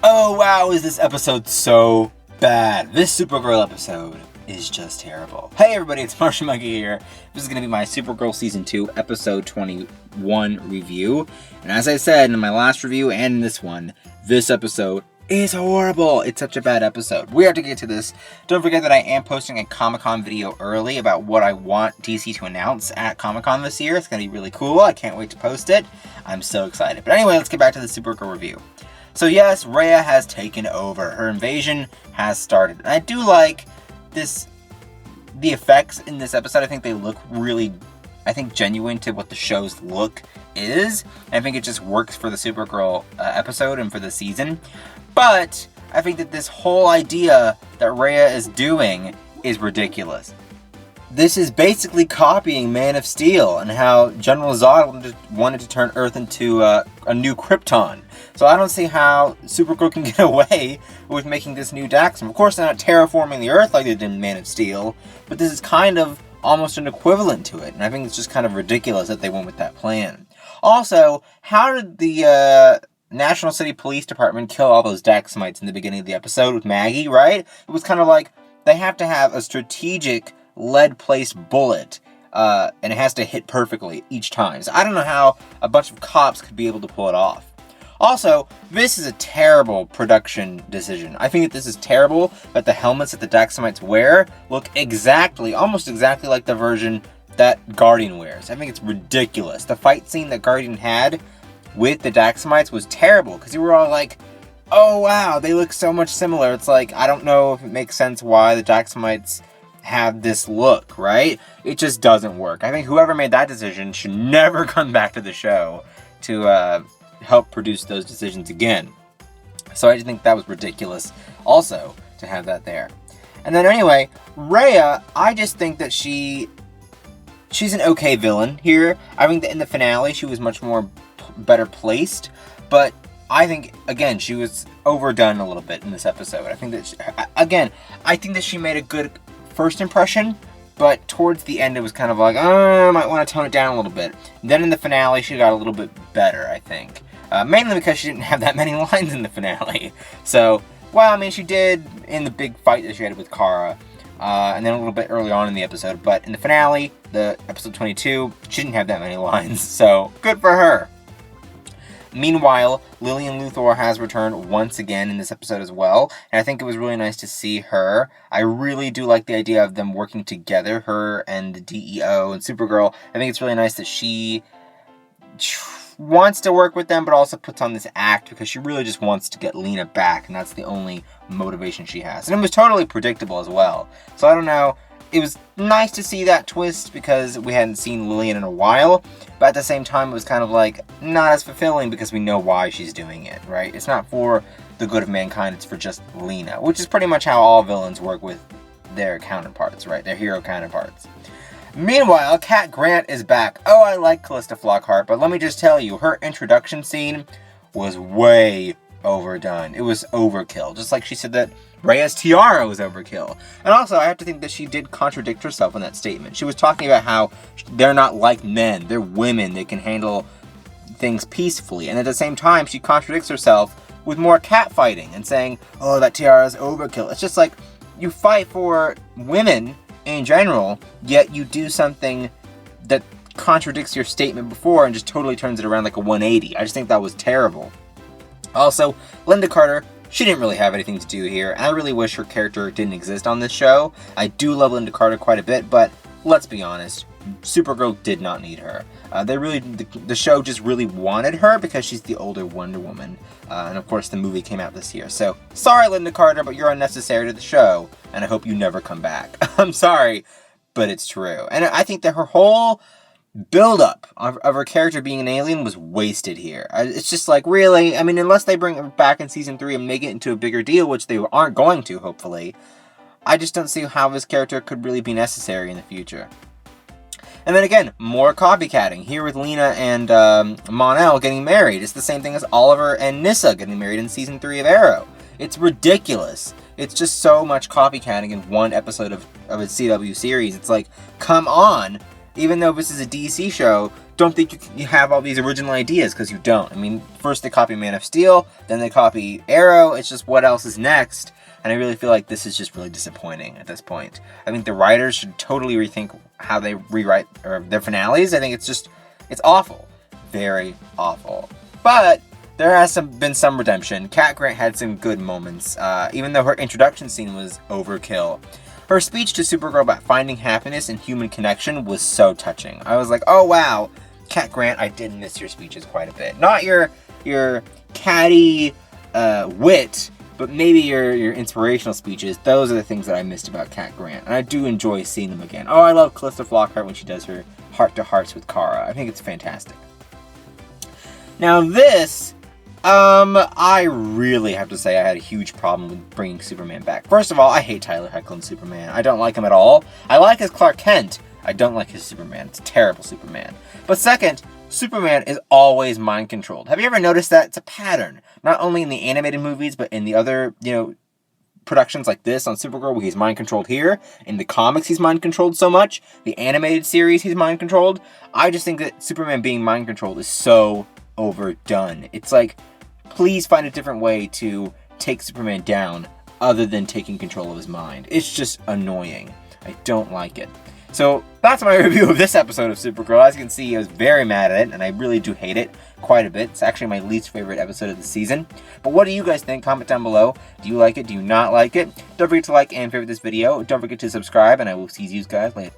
Oh wow, is this episode so bad. This Supergirl episode is just terrible. Hey everybody, it's Martian Monkey here. This is going to be my Supergirl Season 2, Episode 21 review. And as I said in my last review and in this one, this episode is horrible. It's such a bad episode. We have to get to this. Don't forget that I am posting a Comic-Con video early about what I want DC to announce at Comic-Con this year. It's going to be really cool. I can't wait to post it. I'm so excited. But anyway, let's get back to the Supergirl review. So yes, Raya has taken over. Her invasion has started. And I do like the effects in this episode. I think they look really, genuine to what the show's look is. And I think it just works for the Supergirl episode and for the season. But I think that this whole idea that Raya is doing is ridiculous. This is basically copying Man of Steel and how General Zod wanted to turn Earth into a new Krypton. So I don't see how Supergirl can get away with making this new Daxam. Of course, they're not terraforming the Earth like they did in Man of Steel, but this is kind of almost an equivalent to it. And I think it's just kind of ridiculous that they went with that plan. Also, how did the National City Police Department kill all those Daxamites in the beginning of the episode with Maggie, right? It was kind of like they have to have a strategic lead-placed bullet, and it has to hit perfectly each time. So I don't know how a bunch of cops could be able to pull it off. Also, this is a terrible production decision. I think that this is terrible, that the helmets that the Daxamites wear look almost exactly like the version that Guardian wears. I think it's ridiculous. The fight scene that Guardian had with the Daxamites was terrible, because you were all like, oh wow, they look so much similar. It's like, I don't know if it makes sense why the Daxamites have this look, right? It just doesn't work. I think whoever made that decision should never come back to the show to help produce those decisions again. So I just think that was ridiculous also to have that there. And then anyway, Raya, I just think that she's an okay villain here. I think that in the finale she was much more better placed, but I think, again, she was overdone a little bit in this episode. I think that she made a good first impression, but towards the end it was kind of like, I might want to tone it down a little bit. Then in the finale she got a little bit better, I think. Mainly because she didn't have that many lines in the finale. So, well, I mean, she did in the big fight that she had with Kara, and then a little bit early on in the episode. But in the finale, the episode 22, she didn't have that many lines. So, good for her. Meanwhile, Lilian Luthor has returned once again in this episode as well, and I think it was really nice to see her. I really do like the idea of them working together, her and the DEO and Supergirl. I think it's really nice that she wants to work with them, but also puts on this act because she really just wants to get Lena back, and that's the only motivation she has. And it was totally predictable as well. So I don't know. It was nice to see that twist because we hadn't seen Lilian in a while, but at the same time it was kind of like not as fulfilling because we know why she's doing it, right? It's not for the good of mankind, it's for just Lena, which is pretty much how all villains work with their counterparts, right? Their hero counterparts. Meanwhile, Cat Grant is back. Oh, I like Callista Flockhart, but let me just tell you, her introduction scene was way overdone. It was overkill. Just like she said that Raya's tiara was overkill. And also, I have to think that she did contradict herself in that statement. She was talking about how they're not like men. They're women. They can handle things peacefully. And at the same time, she contradicts herself with more cat fighting and saying, oh, that tiara is overkill. It's just like, you fight for women in general, yet you do something that contradicts your statement before and just totally turns it around like a 180. I just think that was terrible. Also, Linda Carter, she didn't really have anything to do here, and I really wish her character didn't exist on this show. I do love Linda Carter quite a bit, but let's be honest, Supergirl did not need her. The show just really wanted her because she's the older Wonder Woman, and of course the movie came out this year. So, sorry Linda Carter, but you're unnecessary to the show, and I hope you never come back. I'm sorry, but it's true. And I think that her whole build-up of her character being an alien was wasted here. It's just like, really? I mean, unless they bring her back in Season 3 and make it into a bigger deal, which they aren't going to, hopefully, I just don't see how this character could really be necessary in the future. And then again, more copycatting. Here with Lena and Mon-El getting married. It's the same thing as Oliver and Nyssa getting married in Season 3 of Arrow. It's ridiculous. It's just so much copycatting in one episode of a CW series. It's like, come on. Even though this is a DC show, don't think you have all these original ideas, because you don't. I mean, first they copy Man of Steel, then they copy Arrow. It's just what else is next? And I really feel like this is just really disappointing at this point. I think the writers should totally rethink how they rewrite their finales. I think it's awful. Very awful. But there has been some redemption. Cat Grant had some good moments, even though her introduction scene was overkill. Her speech to Supergirl about finding happiness and human connection was so touching. I was like, oh wow, Cat Grant, I did miss your speeches quite a bit. Not your catty wit, but maybe your inspirational speeches. Those are the things that I missed about Cat Grant, and I do enjoy seeing them again. Oh, I love Calista Flockhart when she does her heart-to-hearts with Kara. I think it's fantastic. Now this, I really have to say I had a huge problem with bringing Superman back. First of all, I hate Tyler Hoechlin's Superman. I don't like him at all. I like his Clark Kent. I don't like his Superman. It's a terrible Superman. But second, Superman is always mind-controlled. Have you ever noticed that? It's a pattern. Not only in the animated movies, but in the other, productions like this on Supergirl, where he's mind-controlled here. In the comics, he's mind-controlled so much. The animated series, he's mind-controlled. I just think that Superman being mind-controlled is so overdone. It's like, please find a different way to take Superman down other than taking control of his mind. It's just annoying. I don't like it. So that's my review of this episode of Supergirl. As you can see, I was very mad at it, and I really do hate it quite a bit. It's actually my least favorite episode of the season. But what do you guys think? Comment down below. Do you like it? Do you not like it? Don't forget to like and favorite this video. Don't forget to subscribe, and I will see you guys later.